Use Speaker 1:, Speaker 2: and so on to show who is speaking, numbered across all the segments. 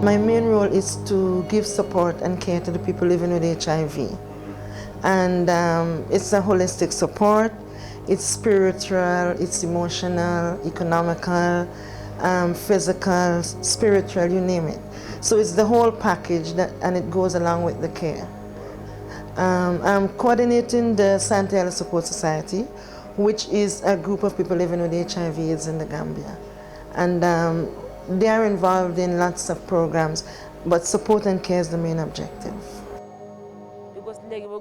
Speaker 1: My main role is to give support and care to the people living with HIV. And it's a holistic support. It's spiritual, it's emotional, economical, physical, spiritual, you name it. So it's the whole package and it goes along with the care. I'm coordinating the Santa Ella Support Society, which is a group of people living with HIV/AIDS in the Gambia. And they are involved in lots of programs, but support and care is the main objective.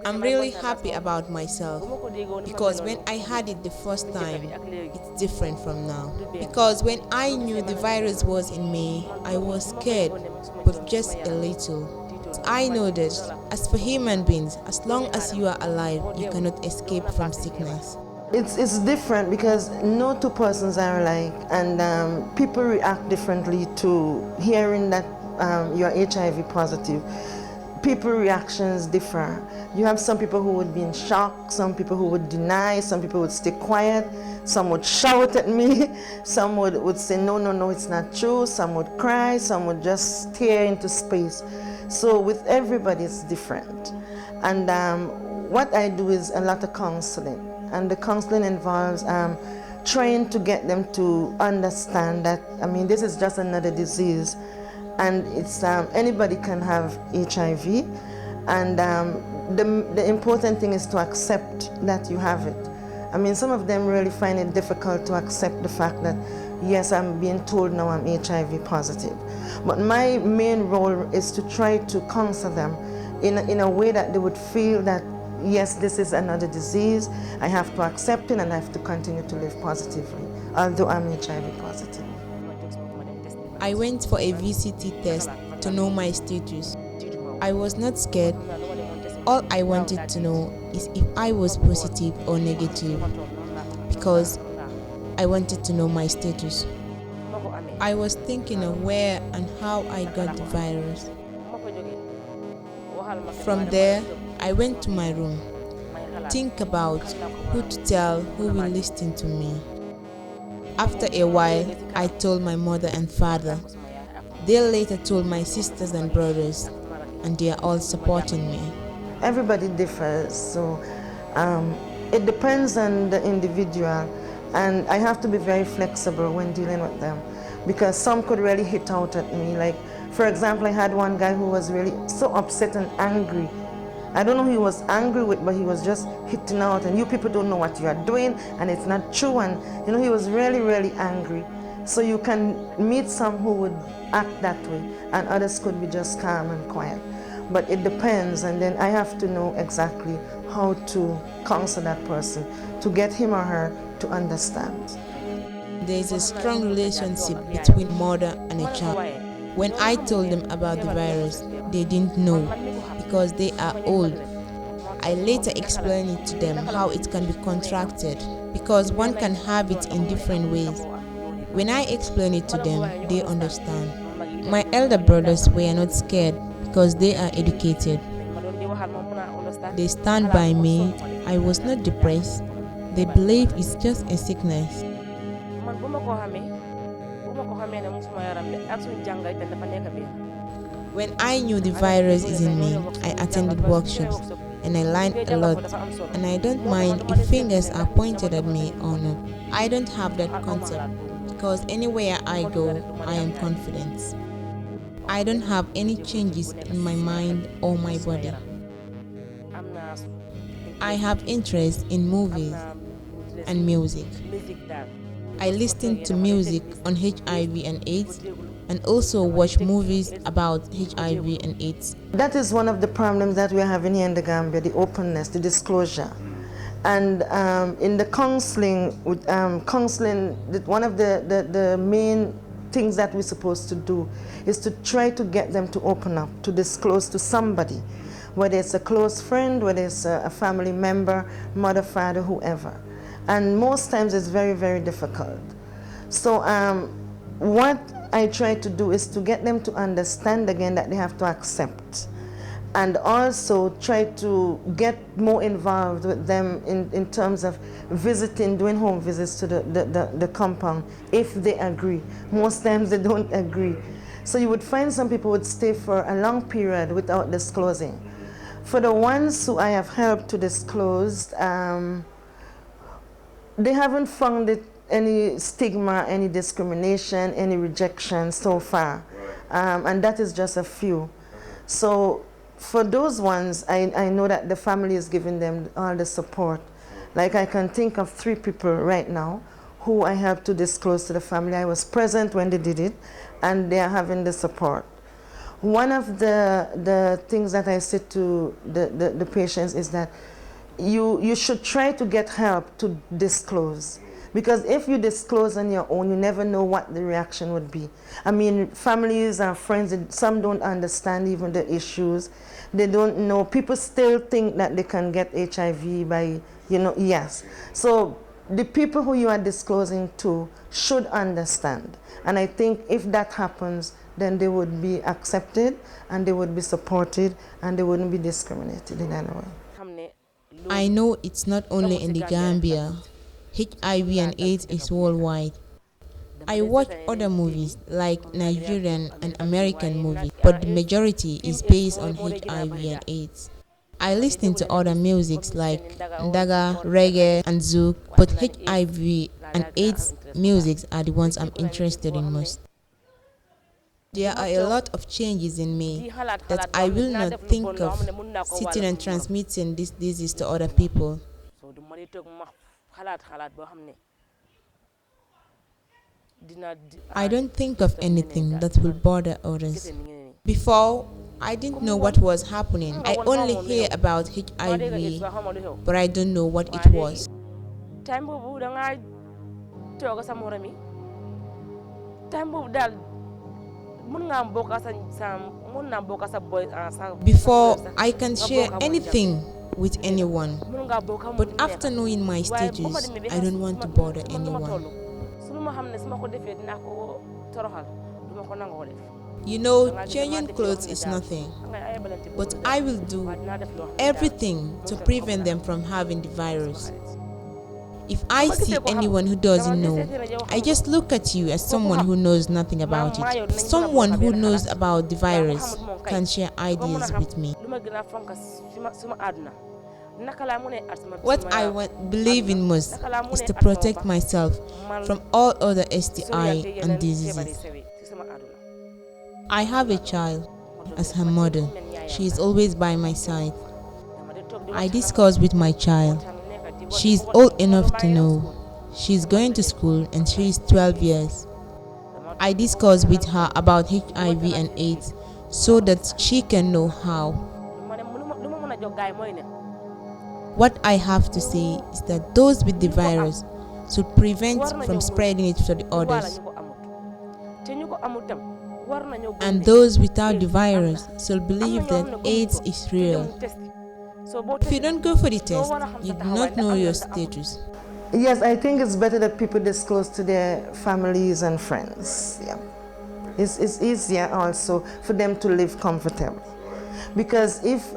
Speaker 2: I'm really happy about myself because when I had it the first time, it's different from now. Because when I knew the virus was in me, I was scared, but just a little. I know that as for human beings, as long as you are alive, you cannot escape from sickness.
Speaker 1: It's different because no two persons are alike, and people react differently to hearing that you're HIV positive. People reactions differ. You have some people who would be in shock, some people who would deny, some people would stay quiet, some would shout at me, some would say no, it's not true, some would cry, some would just stare into space. So with everybody it's different. And what I do is a lot of counseling, and the counseling involves trying to get them to understand that, this is just another disease, and it's anybody can have HIV, and the important thing is to accept that you have it. Some of them really find it difficult to accept the fact that, yes, I'm being told now I'm HIV positive. But my main role is to try to counsel them in a way that they would feel that, yes, this is another disease, I have to accept it and I have to continue to live positively, although I'm HIV positive.
Speaker 2: I went for a VCT test to know my status. I was not scared. All I wanted to know is if I was positive or negative, because I wanted to know my status. I was thinking of where and how I got the virus. From there, I went to my room. Think about who to tell, who will listen to me. After a while, I told my mother and father. They later told my sisters and brothers, and they are all supporting me.
Speaker 1: Everybody differs, so it depends on the individual, and I have to be very flexible when dealing with them, because some could really hit out at me. Like, for example, I had one guy who was really so upset and angry. I don't know who he was angry with, but he was just hitting out, and you people don't know what you are doing, and it's not true, and he was really, really angry. So you can meet some who would act that way, and others could be just calm and quiet. But it depends, and then I have to know exactly how to counsel that person to get him or her to understand.
Speaker 2: There is a strong relationship between mother and a child. When I told them about the virus, they didn't know because they are old. I later explained it to them how it can be contracted, because one can have it in different ways. When I explain it to them, they understand. My elder brothers were not scared because they are educated. They stand by me. I was not depressed. They believe it's just a sickness. When I knew the virus is in me, I attended workshops and I learned a lot. And I don't mind if fingers are pointed at me or not. I don't have that concept because anywhere I go, I am confident. I don't have any changes in my mind or my body. I have interest in movies and music. I listen to music on HIV and AIDS, and also watch movies about HIV and AIDS.
Speaker 1: That is one of the problems that we're having here in the Gambia, the openness, the disclosure. And in the counseling, one of the main things that we're supposed to do is to try to get them to open up, to disclose to somebody, whether it's a close friend, whether it's a family member, mother, father, whoever. And most times it's very, very difficult. So what I try to do is to get them to understand again that they have to accept, and also try to get more involved with them in terms of visiting, doing home visits to the compound if they agree. Most times they don't agree. So you would find some people would stay for a long period without disclosing. For the ones who I have helped to disclose, they haven't found it any stigma, any discrimination, any rejection so far. And that is just a few. So for those ones, I know that the family is giving them all the support. Like I can think of 3 people right now who I helped to disclose to the family. I was present when they did it, and they are having the support. One of the things that I say to the patients is that you should try to get help to disclose. Because if you disclose on your own, you never know what the reaction would be. I mean, families and friends, some don't understand even the issues. They don't know. People still think that they can get HIV by, yes. So the people who you are disclosing to should understand. And I think if that happens, then they would be accepted and they would be supported and they wouldn't be discriminated in any way.
Speaker 2: I know it's not only in the Gambia. HIV and AIDS is worldwide. I watch other movies like Nigerian and American movies, but the majority is based on HIV and AIDS. I listen to other musics like Ndaga, reggae, and Zouk, but HIV and AIDS musics are the ones I'm interested in most. There are a lot of changes in me that I will not think of sitting and transmitting this disease to other people. I don't think of anything that will bother others. Before, I didn't know what was happening. I only hear about HIV, but I don't know what it was. Before, I can share anything with anyone, but after knowing my status, I don't want to bother anyone. Changing clothes is nothing, but I will do everything to prevent them from having the virus. If I see anyone who doesn't know, I just look at you as someone who knows nothing about it. Someone who knows about the virus can share ideas with me. What I believe in most is to protect myself from all other STI and diseases. I have a child. As her mother, she is always by my side. I discuss with my child. She is old enough to know. She is going to school and she is 12 years. I discuss with her about HIV and AIDS so that she can know how. What I have to say is that those with the virus should prevent from spreading it to the others. And those without the virus should believe that AIDS is real. If you don't go for the test, you do not know your status.
Speaker 1: Yes, I think it's better that people disclose to their families and friends. Yeah, it's easier also for them to live comfortably, because if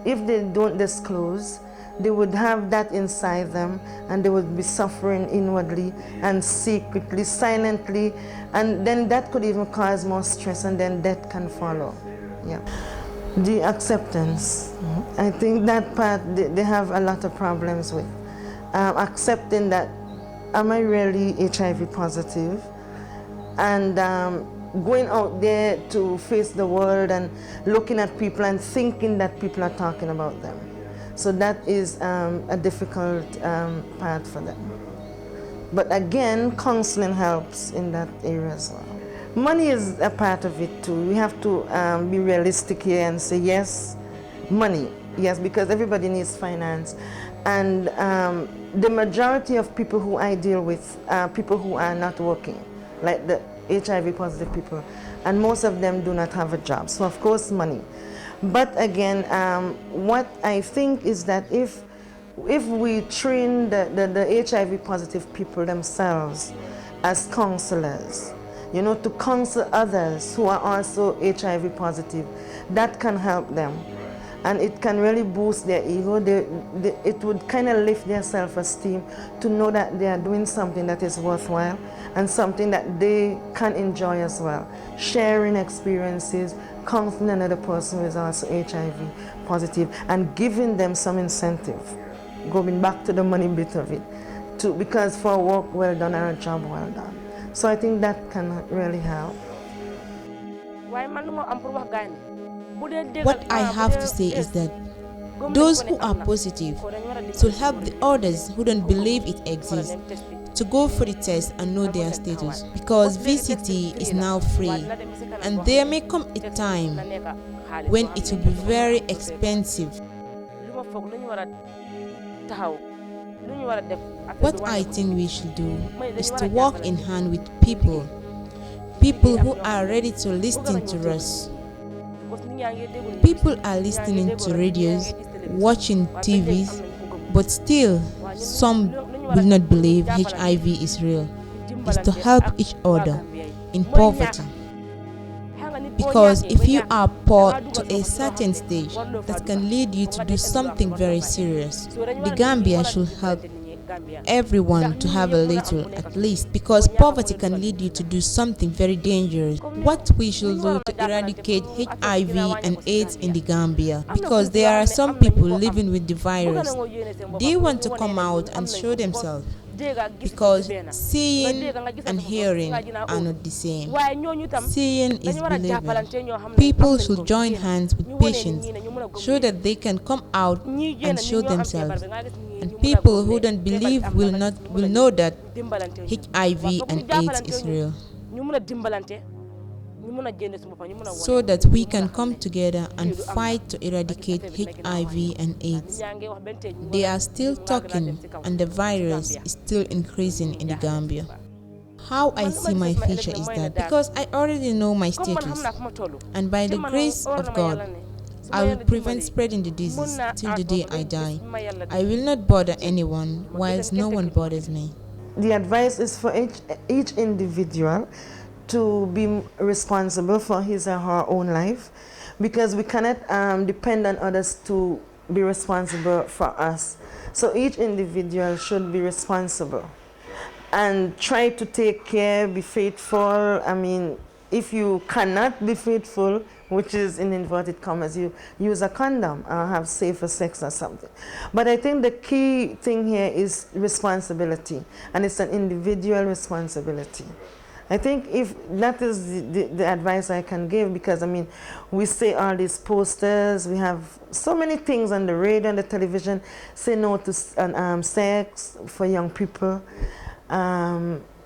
Speaker 1: if they don't disclose, they would have that inside them and they would be suffering inwardly and secretly, silently, and then that could even cause more stress and then death can follow. Yeah. The acceptance. I think that part they have a lot of problems with. Accepting that, am I really HIV positive? And going out there to face the world and looking at people and thinking that people are talking about them. So that is a difficult part for them. But again, counseling helps in that area as well. Money is a part of it too. We have to be realistic here and say yes, money, yes, because everybody needs finance. And the majority of people who I deal with are people who are not working, like the HIV positive people, and most of them do not have a job. So of course money. But again, what I think is that if we train the HIV positive people themselves as counselors, to counsel others who are also HIV positive, that can help them. and it can really boost their ego. It would kind of lift their self-esteem to know that they are doing something that is worthwhile and something that they can enjoy as well. Sharing experiences, counseling another person who is also HIV positive, and giving them some incentive. Going back to the money bit of it, because for work well done or a job well done. So I think that can really help.
Speaker 2: What I have to say is that those who are positive should help the others who don't believe it exists to go for the test and know their status, because VCT is now free, and there may come a time when it will be very expensive. What I think we should do is to walk in hand with people who are ready to listen to us. People are listening to radios, watching TVs, but still some will not believe HIV is real. Is to help each other in poverty. Because if you are poor to a certain stage, that can lead you to do something very serious. The Gambia should help everyone to have a little at least, because poverty can lead you to do something very dangerous. What we should do to eradicate HIV and AIDS in the Gambia, because there are some people living with the virus. They want to come out and show themselves, because seeing and hearing are not the same. Seeing is believing. People should join hands with patients so that they can come out and show themselves. And people who don't believe will know that HIV and AIDS is real. So that we can come together and fight to eradicate HIV and AIDS. They are still talking, and the virus is still increasing in the Gambia. How I see my future is that because I already know my status, and by the grace of God, I will prevent spreading the disease till the day I die. I will not bother anyone, whilst no one bothers me.
Speaker 1: The advice is for each individual to be responsible for his or her own life, because we cannot depend on others to be responsible for us. So each individual should be responsible and try to take care, be faithful. I mean, if you cannot be faithful, which is in inverted commas, you use a condom or have safer sex or something. But I think the key thing here is responsibility, and it's an individual responsibility. I think if that is the advice I can give, because I mean, we say all these posters, we have so many things on the radio and the television, say no to sex for young people,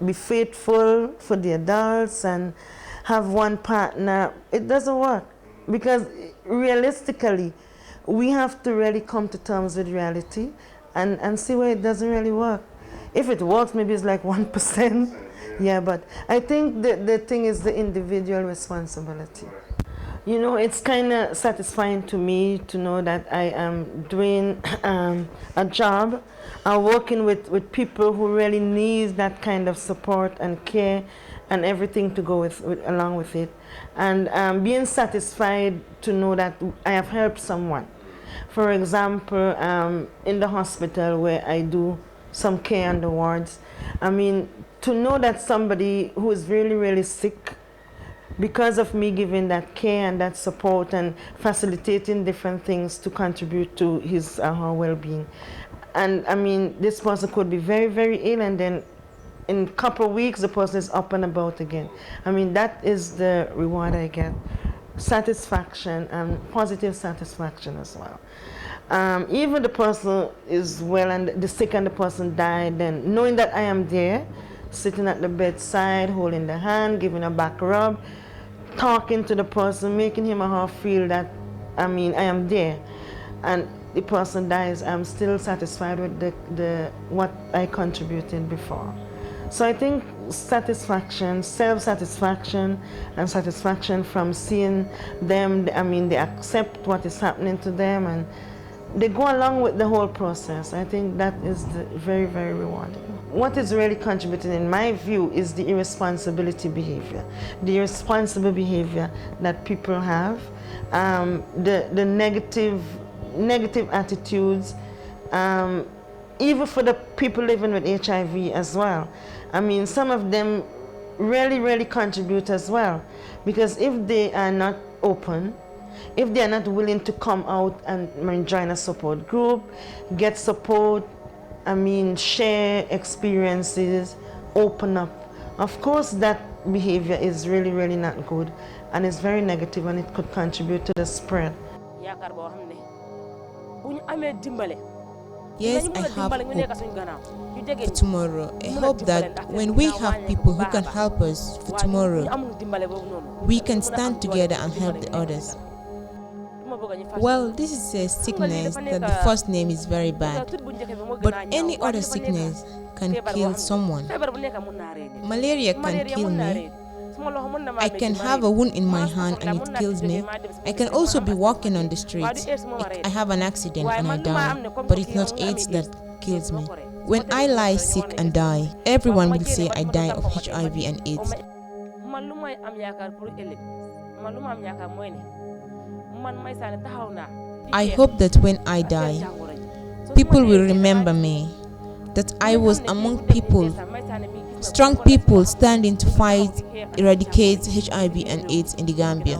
Speaker 1: be faithful for the adults, and have one partner. It doesn't work, because realistically, we have to really come to terms with reality and see where it doesn't really work. If it works, maybe it's like 1%. Yeah, but I think the thing is the individual responsibility. You know, it's kind of satisfying to me to know that I am doing a job, working with people who really need that kind of support and care and everything to go along with it. And being satisfied to know that I have helped someone. For example, in the hospital where I do some care on the wards, I mean, to know that somebody who is really, really sick, because of me giving that care and that support and facilitating different things to contribute to his or her well-being. And I mean, this person could be very, very ill, and then in a couple of weeks, the person is up and about again. I mean, that is the reward I get. Satisfaction and positive satisfaction as well. Even the person is well and the sick and the person died, then knowing that I am there, sitting at the bedside, holding the hand, giving a back rub, talking to the person, making him or her feel that, I mean, I am there. And the person dies, I'm still satisfied with the what I contributed before. So I think satisfaction, self-satisfaction, and satisfaction from seeing them, I mean, they accept what is happening to them, and they go along with the whole process. I think that is very, very rewarding. What is really contributing, in my view, is the irresponsibility behavior, the irresponsible behavior that people have, the negative attitudes, even for the people living with HIV as well. I mean, some of them really, really contribute as well, because if they are not open, if they are not willing to come out and join a support group, get support, I mean, share experiences, open up, of course that behavior is really, really not good, and it's very negative, and it could contribute to the spread.
Speaker 2: Yes, I have hope for tomorrow. I hope that when we have people who can help us for tomorrow, we can stand together and help the others. Well, this is a sickness that the first name is very bad, but any other sickness can kill someone. Malaria can kill me. I can have a wound in my hand and it kills me. I can also be walking on the streets. I have an accident and I die, but it's not AIDS that kills me. When I lie sick and die, everyone will say I die of HIV and AIDS. I hope that when I die, people will remember me, that I was among people, strong people standing to fight, eradicate HIV and AIDS in the Gambia.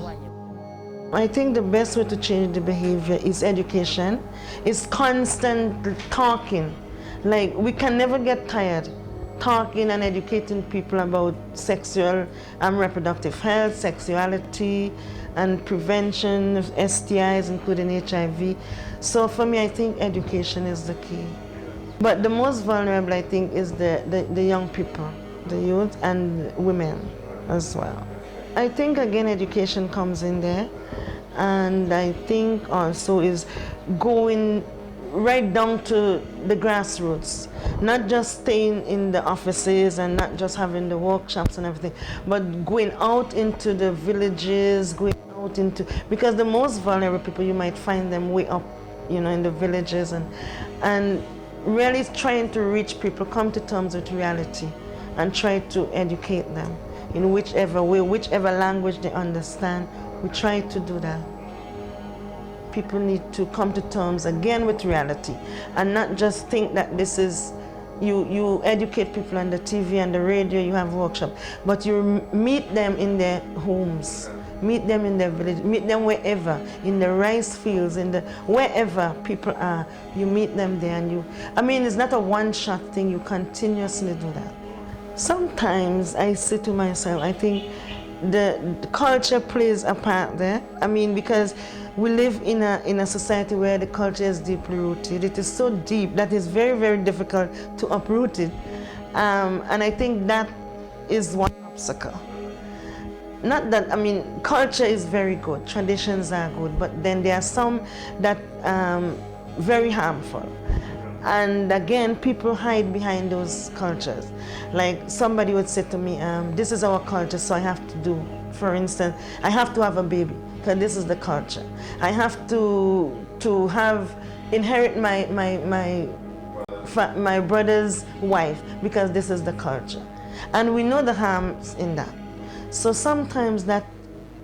Speaker 1: I think the best way to change the behavior is education. It's constant talking. Like, we can never get tired talking and educating people about sexual and reproductive health, sexuality, and prevention of STIs, including HIV. So for me, I think education is the key. But the most vulnerable, I think, is the young people, the youth, and women as well. I think, again, education comes in there. And I think also is going right down to the grassroots, not just staying in the offices and not just having the workshops and everything, but going out into the villages, going out into, because the most vulnerable people, you might find them way up, you know, in the villages, and really trying to reach people, come to terms with reality, and try to educate them in whichever way, whichever language they understand. We try to do that. People need to come to terms again with reality and not just think that this is, you educate people on the TV and the radio, you have workshops, but you meet them in their homes, meet them in their village, meet them wherever, in the rice fields, in the wherever people are, you meet them there, and I mean, it's not a one-shot thing, you continuously do that. Sometimes I say to myself, I think the culture plays a part there. I mean, because we live in a society where the culture is deeply rooted. It is so deep that it's very, very difficult to uproot it. And I think that is one obstacle. Not that, I mean, culture is very good, traditions are good, but then there are some that very harmful. And again, people hide behind those cultures. Like, somebody would say to me, this is our culture, so I have to do, for instance, I have to have a baby, because this is the culture. I have to inherit my brother's wife, because this is the culture. And we know the harms in that. So sometimes that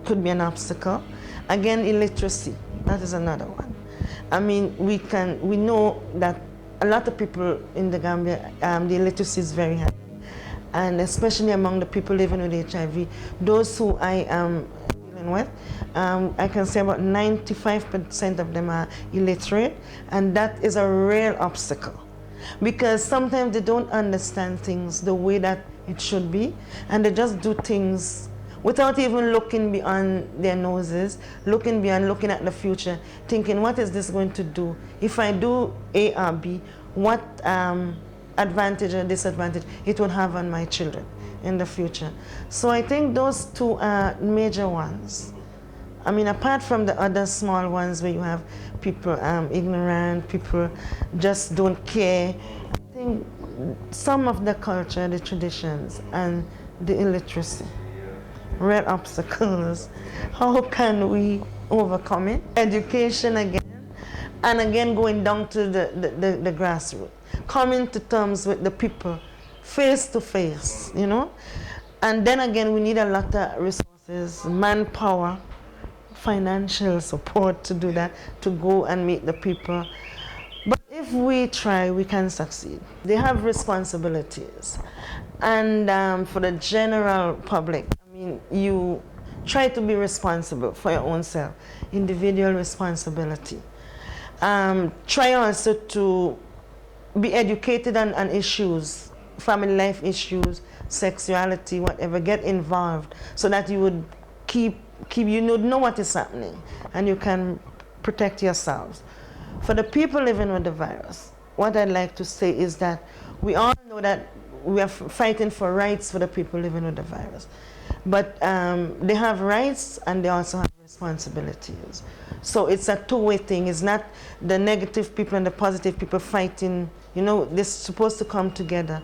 Speaker 1: could be an obstacle. Again, illiteracy, that is another one. I mean, we know that a lot of people in the Gambia, the illiteracy is very high. And especially among the people living with HIV, those who I am dealing with, I can say about 95% of them are illiterate, and that is a real obstacle. Because sometimes they don't understand things the way that it should be, and they just do things without even looking beyond their noses, looking at the future, thinking, what is this going to do? If I do A or B, what advantage or disadvantage it will have on my children in the future? So I think those two are major ones. I mean, apart from the other small ones where you have people ignorant, people just don't care, I think some of the culture, the traditions, and the illiteracy, real obstacles. How can we overcome it? Education again, And again, going down to the grassroots, coming to terms with the people, face to face, you know. And then again, we need a lot of resources, manpower, financial support to do that, to go and meet the people. But if we try, we can succeed. They have responsibilities. And for the general public, I mean, you try to be responsible for your own self, individual responsibility. Try also to be educated on issues, family life issues, sexuality, whatever. Get involved so that you would you know what is happening and you can protect yourselves. For the people living with the virus, what I'd like to say is that we all know that we are fighting for rights for the people living with the virus. But they have rights and they also have responsibilities. So it's a two-way thing. It's not the negative people and the positive people fighting. You know, they're supposed to come together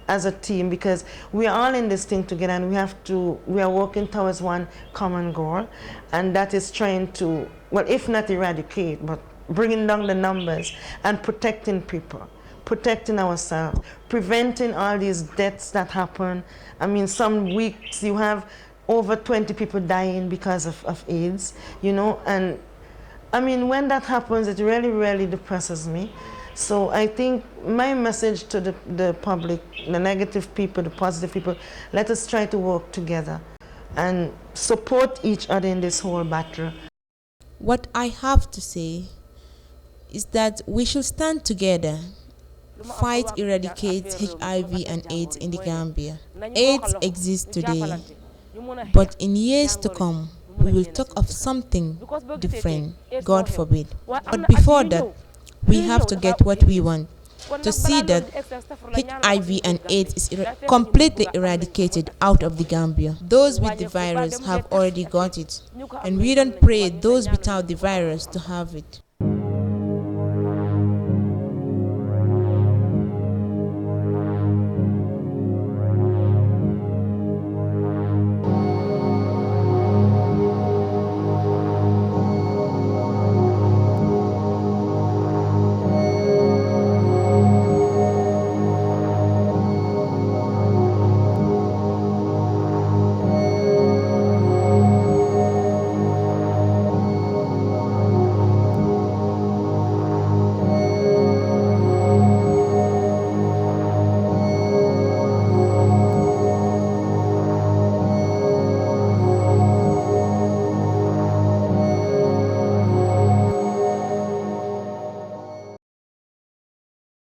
Speaker 1: as a team because we are all in this thing together and we are working towards one common goal, and that is trying to, well, if not eradicate, but bringing down the numbers and protecting people, protecting ourselves, preventing all these deaths that happen. I mean, some weeks you have over 20 people dying because of AIDS, you know, and I mean, when that happens, it really, really depresses me. So I think my message to the public, the negative people, the positive people, let us try to work together and support each other in this whole battle.
Speaker 2: What I have to say is that we should stand together, fight, eradicate HIV and AIDS in the Gambia. AIDS exists today, but in years to come, we will talk of something different, God forbid. But before that, we have to get what we want, to see that HIV and AIDS is completely eradicated out of the Gambia. Those with the virus have already got it, and we don't pray those without the virus to have it.